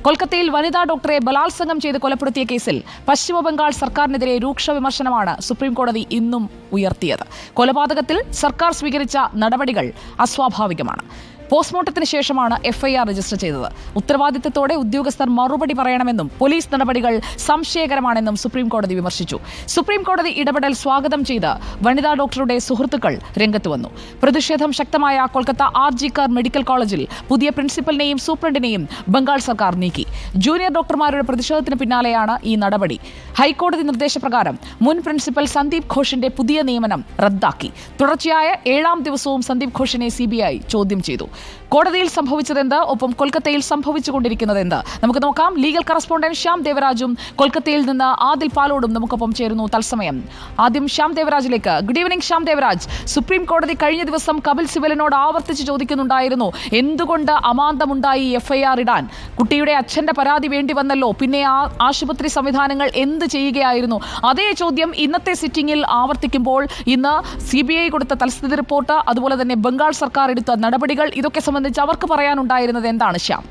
കൊൽക്കത്തയിൽ വനിതാ ഡോക്ടറെ ബലാത്സംഗം ചെയ്ത് കൊലപ്പെടുത്തിയ കേസിൽ പശ്ചിമബംഗാൾ സർക്കാരിനെതിരെ രൂക്ഷ വിമർശനമാണ് സുപ്രീംകോടതി ഇന്നും ഉയർത്തിയത്. കൊലപാതകത്തിൽ സർക്കാർ സ്വീകരിച്ച നടപടികൾ അസ്വാഭാവികമാണ്. പോസ്റ്റ്മോർട്ടത്തിന് ശേഷമാണ് എഫ്ഐആർ രജിസ്റ്റർ ചെയ്തത്. ഉത്തരവാദിത്തത്തോടെ ഉദ്യോഗസ്ഥർ മറുപടി പറയണമെന്നും പോലീസ് നടപടികൾ സംശയകരമാണെന്നും സുപ്രീംകോടതി വിമർശിച്ചു. സുപ്രീംകോടതി ഇടപെടൽ സ്വാഗതം ചെയ്ത് വനിതാ ഡോക്ടറുടെ സുഹൃത്തുക്കൾ രംഗത്ത് വന്നു. പ്രതിഷേധം ശക്തമായ കൊൽക്കത്ത ആർ.ജി.കർ മെഡിക്കൽ കോളേജിൽ പുതിയ പ്രിൻസിപ്പലിനെയും സൂപ്രണ്ടിനെയും ബംഗാൾ സർക്കാർ നീക്കി. ജൂനിയർ ഡോക്ടർമാരുടെ പ്രതിഷേധത്തിന് പിന്നാലെയാണ് ഈ നടപടി. ഹൈക്കോടതി നിർദ്ദേശപ്രകാരം മുൻ പ്രിൻസിപ്പൽ സന്ദീപ് ഘോഷിന്റെ പുതിയ നിയമനം റദ്ദാക്കി. തുടർച്ചയായ 7ാം ദിവസവും സന്ദീപ് ഘോഷിനെ CBI ചോദ്യം ചെയ്തു. കോടതിയിൽ സംഭവിച്ചതെന്ത്, ഒപ്പം കൊൽക്കത്തയിൽ സംഭവിച്ചുകൊണ്ടിരിക്കുന്നതെന്ത് നമുക്ക് നോക്കാം. ലീഗൽ കറസ്പോണ്ടന്റ് ശ്യാം ദേവരാജും കൊൽക്കത്തയിൽ നിന്ന് ആദിൽ പാലോടും നമുക്കൊപ്പം ചേരുന്നു തത്സമയം. ആദ്യം ശ്യാം ദേവരാജിലേക്ക്. Good evening Shyam Devaraj. Supreme കോടതി കഴിഞ്ഞ ദിവസം കപിൽ സിബലിനോട് ആവർത്തിച്ച് ചോദിക്കുന്നുണ്ടായിരുന്നു, എന്തുകൊണ്ട് അമാന്തമുണ്ടായി FIR ഇടാൻ? കുട്ടിയുടെ അച്ഛന്റെ പരാതി വേണ്ടി വന്നല്ലോ, പിന്നെ ആ ആശുപത്രി സംവിധാനങ്ങൾ എന്ത് ചെയ്യുകയായിരുന്നു? അതേ ചോദ്യം ഇന്നത്തെ സിറ്റിംഗിൽ ആവർത്തിക്കുമ്പോൾ ഇന്ന് CBI കൊടുത്ത തൽസ്ഥിതി റിപ്പോർട്ട്, അതുപോലെ തന്നെ ബംഗാൾ സർക്കാർ എടുത്ത നടപടികൾ, ഇതൊക്കെ സംബന്ധിച്ച് അവർക്ക് പറയാനുണ്ടായിരുന്നത് എന്താണ് ശ്യാം?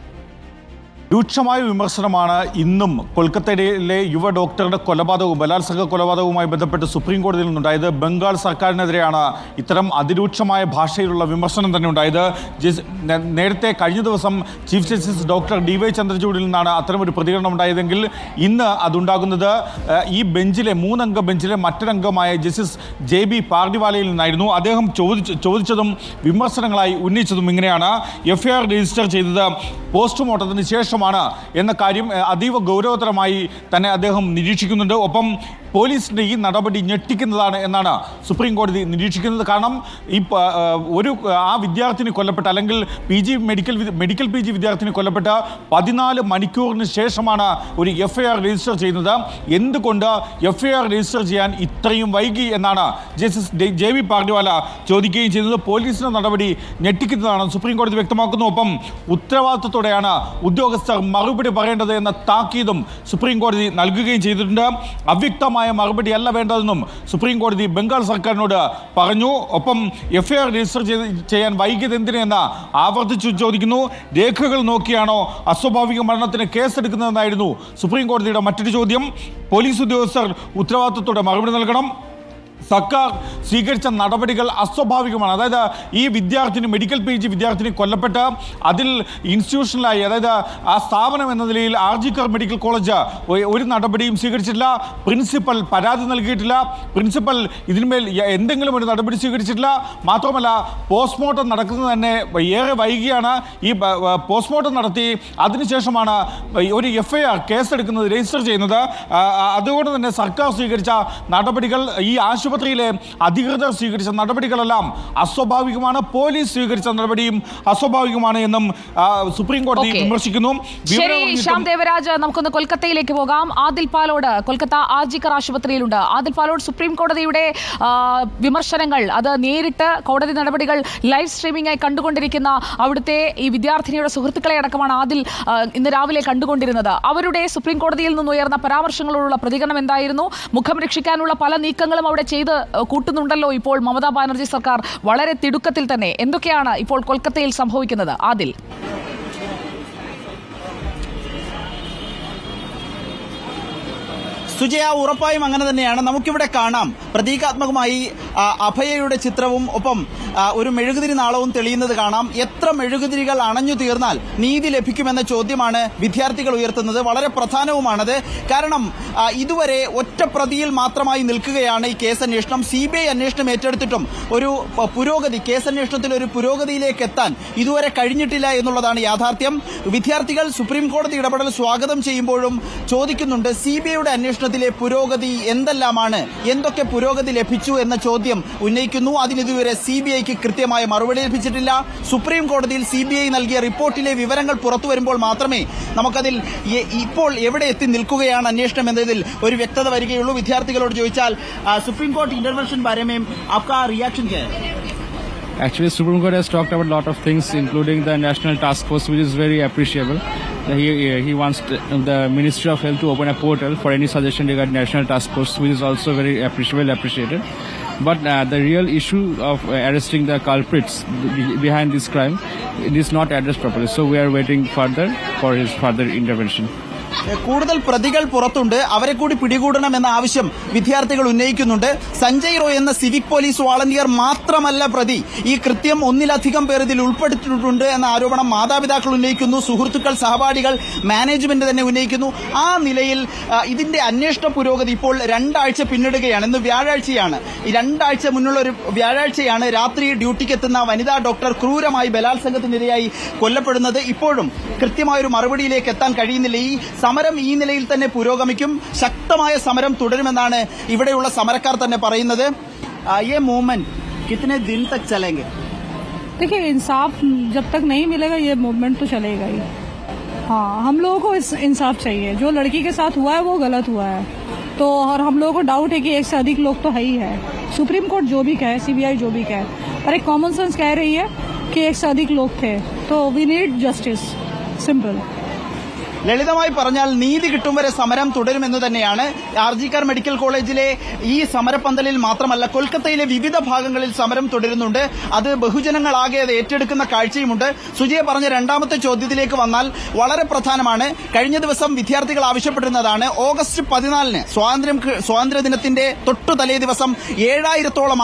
രൂക്ഷമായ വിമർശനമാണ് ഇന്നും കൊൽക്കത്തയിലെ യുവ ഡോക്ടറുടെ കൊലപാതകവും ബലാത്സംഗ കൊലപാതകവുമായി ബന്ധപ്പെട്ട് സുപ്രീം കോടതിയിൽ നിന്നുണ്ടായത്. ബംഗാൾ സർക്കാരിനെതിരെയാണ് ഇത്തരം അതിരൂക്ഷമായ ഭാഷയിലുള്ള വിമർശനം തന്നെ ഉണ്ടായത്. നേരത്തെ കഴിഞ്ഞ ദിവസം ചീഫ് ജസ്റ്റിസ് ഡോക്ടർ DY ചന്ദ്രചൂഡിൽ നിന്നാണ് അത്തരമൊരു പ്രതികരണം ഉണ്ടായതെങ്കിൽ ഇന്ന് അതുണ്ടാകുന്നത് ഈ ബെഞ്ചിലെ 3 അംഗ ബെഞ്ചിലെ മറ്റൊരംഗമായ ജസ്റ്റിസ് JB പാർഡിവാലയിൽ നിന്നായിരുന്നു. അദ്ദേഹം ചോദിച്ചതും വിമർശനങ്ങളായി ഉന്നയിച്ചതും ഇങ്ങനെയാണ്: FIR രജിസ്റ്റർ ചെയ്തത് പോസ്റ്റ്മോർട്ടത്തിന് ശേഷമാണ് എന്ന കാര്യം അതീവ ഗൗരവതരമായി തന്നെ അദ്ദേഹം നിരീക്ഷിക്കുന്നുണ്ട്. ഒപ്പം പോലീസിൻ്റെ ഈ നടപടി ഞെട്ടിക്കുന്നതാണ് എന്നാണ് സുപ്രീം കോടതി നിരീക്ഷിക്കുന്നത്. കാരണം ആ വിദ്യാർത്ഥിനി കൊല്ലപ്പെട്ട, അല്ലെങ്കിൽ മെഡിക്കൽ PG വിദ്യാർത്ഥിനി കൊല്ലപ്പെട്ട 14 മണിക്കൂറിന് ശേഷമാണ് ഒരു FIR രജിസ്റ്റർ ചെയ്യുന്നത്. എന്തുകൊണ്ട് FIR രജിസ്റ്റർ ചെയ്യാൻ ഇത്രയും വൈകി എന്നാണ് ജസ്റ്റിസ് JB പാർഡിവാല ചോദിക്കുകയും ചെയ്തത്. പോലീസിൻ്റെ നടപടി ഞെട്ടിക്കുന്നതാണ് സുപ്രീം കോടതി വ്യക്തമാക്കുന്നു. ഒപ്പം ഉത്തരവാദിത്തത്തോടെയാണ് ഉദ്യോഗസ്ഥർ മറുപടി പറയേണ്ടത് എന്ന താക്കീതും സുപ്രീം കോടതി നൽകുകയും ചെയ്തിട്ടുണ്ട്. അവ്യക്തമായ മറുപടി അല്ല വേണ്ടതെന്നും സുപ്രീം കോടതി ബംഗാൾ സർക്കാരിനോട് പറഞ്ഞു. ഒപ്പം FIR രജിസ്റ്റർ ചെയ്യാൻ വൈകിയത് എന്തിനെന്ന് ആവർത്തിച്ചു ചോദിക്കുന്നു. രേഖകൾ നോക്കിയാണോ അസ്വാഭാവിക മരണത്തിന് കേസെടുക്കുന്നതെന്നായിരുന്നു സുപ്രീം കോടതിയുടെ മറ്റൊരു ചോദ്യം. പോലീസ് ഉദ്യോഗസ്ഥർ ഉത്തരവാദിത്തത്തോടെ മറുപടി നൽകണം. സർക്കാർ സ്വീകരിച്ച നടപടികൾ അസ്വാഭാവികമാണ്. അതായത് ഈ വിദ്യാർത്ഥിനി, മെഡിക്കൽ PG വിദ്യാർത്ഥിനി കൊല്ലപ്പെട്ട് അതിൽ ഇൻസ്റ്റിറ്റ്യൂഷണലായി, അതായത് ആ സ്ഥാപനം എന്ന നിലയിൽ ആർ.ജി.കർ മെഡിക്കൽ കോളേജ് ഒരു നടപടിയും സ്വീകരിച്ചിട്ടില്ല. പ്രിൻസിപ്പൽ പരാതി നൽകിയിട്ടില്ല. പ്രിൻസിപ്പൽ ഇതിന്മേൽ എന്തെങ്കിലും ഒരു നടപടി സ്വീകരിച്ചിട്ടില്ല. മാത്രമല്ല പോസ്റ്റ്മോർട്ടം നടക്കുന്നത് തന്നെ ഏറെ വൈകിയാണ്. ഈ പോസ്റ്റ്മോർട്ടം നടത്തി അതിനുശേഷമാണ് ഒരു FIR കേസെടുക്കുന്നത്, രജിസ്റ്റർ ചെയ്യുന്നത്. അതുകൊണ്ട് തന്നെ സർക്കാർ സ്വീകരിച്ച നടപടികൾ, ഈ ആശുപത്രിയിലെ അധികൃതർ സ്വീകരിച്ച നടപടികളെല്ലാം അസ്വാഭാവികമാണ്. പോലീസ് സ്വീകരിച്ച നടപടിയും അസ്വാഭാവികമാണ് എന്നും സുപ്രീം കോടതി വിമർശിക്കുന്നു. ശരി ശ്യാം ദേവരാജ്, നമുക്കൊന്ന് കൊൽക്കത്തയിലേക്ക് പോകാം. ആദിൽ പാലോട് കൊൽക്കത്ത ആർ.ജി.കർ ആശുപത്രിയിലുണ്ട്. ആദിൽ പാലോട്, സുപ്രീം കോടതിയുടെ വിമർശനങ്ങൾ, അത് നേരിട്ട് കോടതി നടപടികൾ ലൈവ് സ്ട്രീമിംഗ് ആയി കണ്ടുകൊണ്ടിരിക്കുന്ന അവിടുത്തെ ഈ വിദ്യാർത്ഥിനിയുടെ സുഹൃത്തുക്കളെ അടക്കമാണ് ആദിൽ ഇന്ന് രാവിലെ കണ്ടുകൊണ്ടിരുന്നത്. അവരുടെ സുപ്രീം കോടതിയിൽ നിന്നുയർന്ന പരാമർശങ്ങളോടുള്ള പ്രതികരണം എന്തായിരുന്നു? മുഖം രക്ഷിക്കാനുള്ള പല നീക്കങ്ങളും അവിടെ ചെയ്ത് കൂട്ടുന്നുണ്ടല്ലോ ഇപ്പോൾ മമതാ ബാനർജി സർക്കാർ വളരെ തിടുക്കത്തിൽ തന്നെ. എന്തൊക്കെയാണ് ഇപ്പോൾ കൊൽക്കത്തയിൽ സംഭവിക്കുന്നത് ആദിൽ? സുജയ, ഉറപ്പായും അങ്ങനെ തന്നെയാണ്. നമുക്കിവിടെ കാണാം പ്രതീകാത്മകമായി അഭയയുടെ ചിത്രവും ഒപ്പം ഒരു മെഴുകുതിരി നാളവും തെളിയുന്നത് കാണാം. എത്ര മെഴുകുതിരികൾ അണഞ്ഞു തീർന്നാൽ നീതി ലഭിക്കുമെന്ന ചോദ്യമാണ് വിദ്യാർത്ഥികൾ ഉയർത്തുന്നത്. വളരെ പ്രധാനവുമാണത്. കാരണം ഇതുവരെ ഒറ്റ പ്രതിയിൽ മാത്രമായി നിൽക്കുകയാണ് ഈ കേസന്വേഷണം. CBI അന്വേഷണം ഏറ്റെടുത്തിട്ടും ഒരു പുരോഗതി, കേസന്വേഷണത്തിൽ ഒരു പുരോഗതിയിലേക്ക് എത്താൻ ഇതുവരെ കഴിഞ്ഞിട്ടില്ല എന്നുള്ളതാണ് യാഥാർത്ഥ്യം. വിദ്യാർത്ഥികൾ സുപ്രീം കോടതി ഇടപെടൽ സ്വാഗതം ചെയ്യുമ്പോഴും ചോദിക്കുന്നുണ്ട്, CBIയുടെ അന്വേഷണത്തിലെ പുരോഗതി എന്തെല്ലാമാണ്, എന്തൊക്കെ പുരോഗതി ലഭിച്ചു എന്ന ചോദ്യം ഉന്നയിക്കുന്നു. അതിനിതുവരെ CBIക്ക് കൃത്യമായ മറുപടി ലഭിച്ചിട്ടില്ല. സുപ്രീം കോടതിയിൽ CBI നൽകിയ റിപ്പോർട്ടിലെ വിവരങ്ങൾ പുറത്തു വരുമ്പോൾ മാത്രമേ നമുക്കതിൽ ഇപ്പോൾ എവിടെ എത്തി നിൽക്കുകയാണ് അന്വേഷണം എന്നതിൽ ഒരു വ്യക്തത വരികയുള്ളൂ. വിദ്യാർത്ഥികളോട് ചോദിച്ചാൽ സുപ്രീം കോർട്ട് ഇന്റർവെൻഷൻ बारे में आपका रिएक्शन क्या है? Actually, Supreme Court has talked about a lot of things, including the National Task Force, which is very appreciable. He wants the Ministry of Health to open a portal for any suggestion regarding National Task Force, which is also very appreciated. But the real issue of arresting the culprits behind this crime, it is not addressed properly. So we are waiting further for his further intervention. കൂടുതൽ പ്രതികൾ പുറത്തുണ്ട്, അവരെ കൂടി പിടികൂടണമെന്ന ആവശ്യം വിദ്യാർത്ഥികൾ ഉന്നയിക്കുന്നുണ്ട്. സഞ്ജയ് റോയ് എന്ന civic police volunteer മാത്രമല്ല പ്രതി. ഈ കൃത്യം ഒന്നിലധികം പേർ ഇതിൽ ഉൾപ്പെടുത്തിയിട്ടുണ്ട് എന്ന ആരോപണം മാതാപിതാക്കൾ ഉന്നയിക്കുന്നു, സുഹൃത്തുക്കൾ, സഹപാഠികൾ, മാനേജ്മെന്റ് തന്നെ ഉന്നയിക്കുന്നു. ആ നിലയിൽ ഇതിന്റെ അന്വേഷണ പുരോഗതി ഇപ്പോൾ 2 ആഴ്ച പിന്നിടുകയാണ്. ഇന്ന് വ്യാഴാഴ്ചയാണ്. ഈ 2 ആഴ്ച മുന്നുള്ള ഒരു വ്യാഴാഴ്ചയാണ് രാത്രി ഡ്യൂട്ടിക്ക് എത്തുന്ന വനിതാ ഡോക്ടർ ക്രൂരമായി ബലാത്സംഗത്തിനിരയായി കൊല്ലപ്പെടുന്നത്. ഇപ്പോഴും കൃത്യമായൊരു മറുപടിയിലേക്ക് എത്താൻ കഴിയുന്നില്ല. ഈ സമരം ഈ നിലയിൽ തന്നെ പുരോഗമിക്കും, ശക്തമായ സമരം തുടരുമെന്നാണ് ഇവിടെയുള്ള സമരക്കാർ തന്നെ പറയുന്നത്. ये मूवमेंट कितने दिन तक चलेंगे? देखिए, इंसाफ जब तक नहीं मिलेगा ये मूवमेंट तो चलेगा ही. हाँ, हम लोगों को इंसाफ चाहिए. जो लड़की के साथ हुआ है वो गलत हुआ है. तो और हम लोगों को डाउट है कि 1 से अधिक लोग तो है ही है. सुप्रीम कोर्ट जो भी कहे, CBI जो भी कहे, पर एक कॉमन सेंस कह रही है कि 1 से अधिक लोग थे. तो वी नीड जस्टिस. सिंपल. ലളിതമായി പറഞ്ഞാൽ നീതി കിട്ടും വരെ സമരം തുടരുമെന്ന് തന്നെയാണ്. ആർജിക്കർ മെഡിക്കൽ കോളേജിലെ ഈ സമരപ്പന്തലിൽ മാത്രമല്ല, കൊൽക്കത്തയിലെ വിവിധ ഭാഗങ്ങളിൽ സമരം തുടരുന്നുണ്ട്. അത് ബഹുജനങ്ങളാകെ അത് ഏറ്റെടുക്കുന്ന കാഴ്ചയുമുണ്ട്. സുജയ പറഞ്ഞ രണ്ടാമത്തെ ചോദ്യത്തിലേക്ക് വന്നാൽ വളരെ പ്രധാനമാണ്. കഴിഞ്ഞ ദിവസം വിദ്യാർത്ഥികൾ ആവശ്യപ്പെട്ടിരുന്നതാണ് ഓഗസ്റ്റ് 14 സ്വാതന്ത്ര്യദിനത്തിന്റെ തൊട്ടു തലേ ദിവസം 7000-ഓളം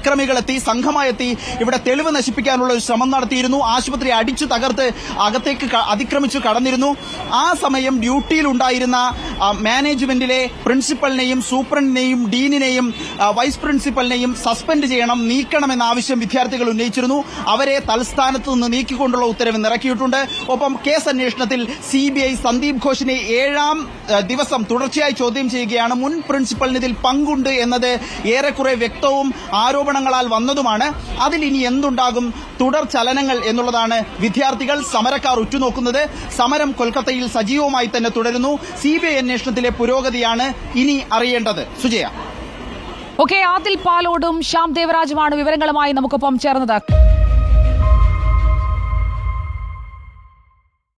അക്രമികളെത്തി, സംഘമായെത്തി ഇവിടെ തെളിവ് നശിപ്പിക്കാനുള്ള ഒരു ശ്രമം നടത്തിയിരുന്നു. ആശുപത്രി അടിച്ചു തകർത്ത് അകത്തേക്ക് അതിക്രമിച്ചു കടന്നിരുന്നു. ആ സമയം ഡ്യൂട്ടിയിലുണ്ടായിരുന്ന മാനേജ്മെന്റിലെ പ്രിൻസിപ്പലിനെയും സൂപ്രണ്ടിനെയും ഡീനിനെയും വൈസ് പ്രിൻസിപ്പലിനെയും സസ്പെൻഡ് ചെയ്യണം, നീക്കണമെന്ന ആവശ്യം വിദ്യാർത്ഥികൾ ഉന്നയിച്ചിരുന്നു. അവരെ തലസ്ഥാനത്ത് നിന്ന് നീക്കിക്കൊണ്ടുള്ള ഉത്തരവ് ഇറക്കിയിട്ടുണ്ട്. ഒപ്പം കേസ് അന്വേഷണത്തിൽ CBI സന്ദീപ് ഘോഷിനെ 7ാം ദിവസം തുടർച്ചയായി ചോദ്യം ചെയ്യുകയാണ്. മുൻ പ്രിൻസിപ്പലിന് ഇതിൽ പങ്കുണ്ട് എന്നത് ഏറെക്കുറെ വ്യക്തവും ആരോപണങ്ങളാൽ വന്നതുമാണ്. അതിൽ ഇനി എന്തുണ്ടാകും, തുടർ ചലനങ്ങൾ എന്നുള്ളതാണ് വിദ്യാർത്ഥികൾ, സമരക്കാർ ഉറ്റുനോക്കുന്നത്. സമരം കൊൽക്കത്തയിൽ സജീവമായി തന്നെ തുടരുന്നു. CBI അന്വേഷണത്തിലെ പുരോഗതിയാണ് ഇനി അറിയേണ്ടത്. സുജയ. ഓക്കെ, ആദിൽ പാലോടും ശ്യാം ദേവരാജുമാണ് വിവരങ്ങളുമായി നമുക്കൊപ്പം ചേർന്നത്.